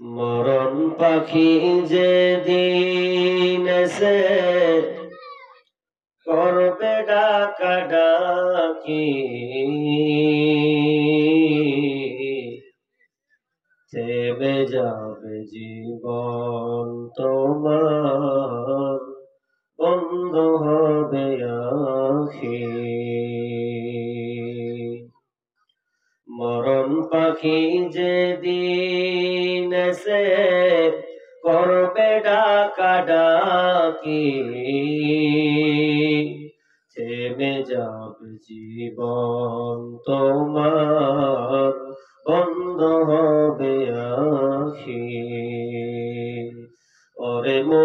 মরণ পাখি যেদিন এসে করবে ডাকাডাকি, থেমে যাবে জীবন তোমার, বন্ধ হবে আখি। মরণ পাখি যেদিন এসে করবে ডাকাডাকি, থেমে যাবে জীবন তোমার, বন্ধ হবে আখি। ওরে মন,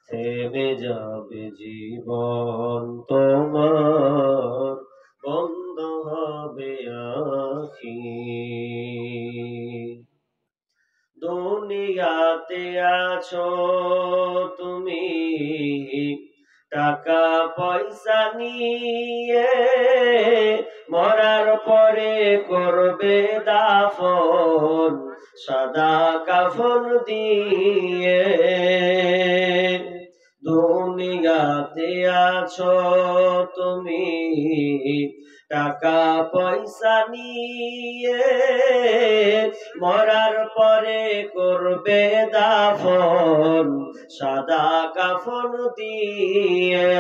থেমে যাবে জীবন তোমার, বন্ধ হবে আখি। দুনিয়াতে আছো তুমি টাকা পয়সা নিয়ে, মরার পরে করবে দাফন সাদা কাফন দিয়ে। দুনিয়াতে আছো তুমি টাকা পয়সা নিয়ে, মরার পরে করবে দাফন সাদা কাফন দিয়ে।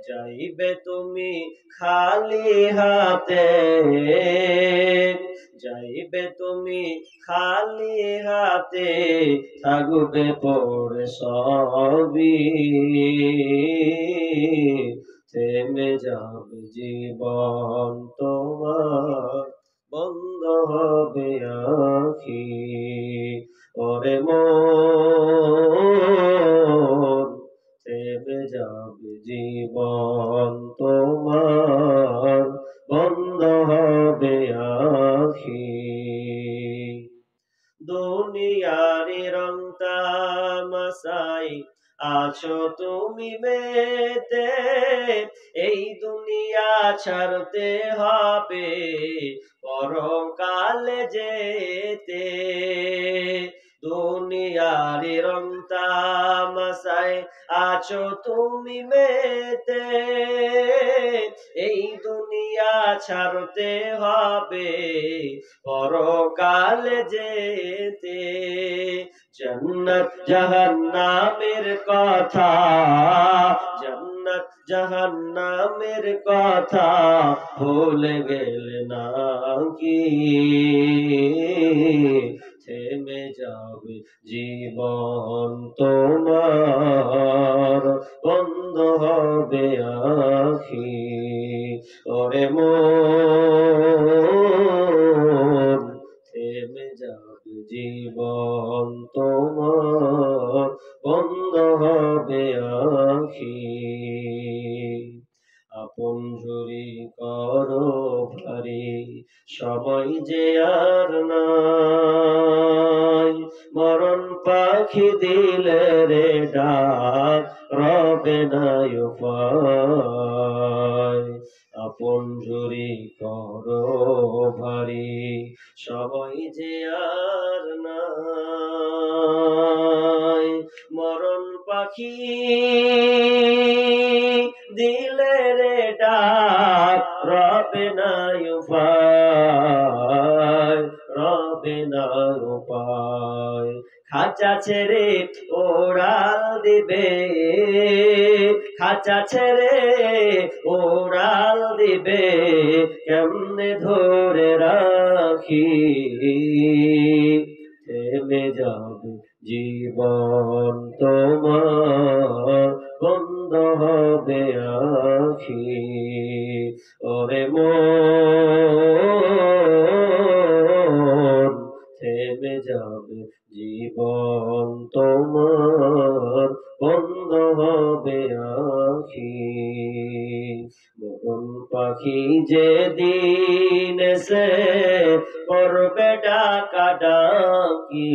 যাইবে তুমি খালি হাতে, যাইবে তুমি খালি হাতে, থাকবে পড়ে সবই, থেমে যাবে জীবন তোমার, বন্ধ হবে আখি। ওরে মন, থেমে যাবে জীবন তোমার, বন্ধ হবে আখি। দুনিয়ারি রং তামাশাই আছো তুমি মেতে, এই দুনিয়া ছাড়তে হবে পরকালে যেতে। দুনিয়ারি রং তামাশাই আছো তুমি মেতে, এই দুনিয়া ছাড়তে হবে পরকালে যেতে। জান্নাত জাহান্নামের কথা, জান্নাত জাহান্নামের কথা ভুলে গেলে নাকি, থেমে যাবে জীবন তোমার, বন্ধ হবে আখি। ওরে মন, থেমে যাবে জীবন তোমার, বন্ধ হবে আখি। আপন ঝুরি করো ভারী, সময় যে আর নাই, মরণ পাখি দিলে রে ডাক, রবে নাই উপায়। আপন ঝুরি করো ভারী, সময় যে আর নাই, মরণ পাখি দিলে রে ডাক, রবে নাই উপায়, রবে নাই উপায়। খাঁচা ছেড়ে ওড়াল দিবে, খাঁচা ছেড়ে ওড়াল দিবে, কেমনে ধরে রাখি, থেমে যাবে জীবন তোমার, বন্ধ হবে আখি। ওরে মন, থেমে যাবে জীবন তোমার, বন্ধ হবে আখি। মরণ পাখি যেদিন এসে করবে ডাকাডাকি,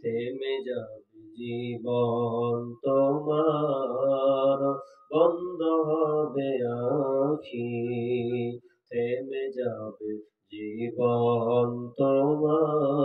থেমে যাবে জীবন তোমার, বন্ধ হবে আখি। যাবে জীবন তোমার।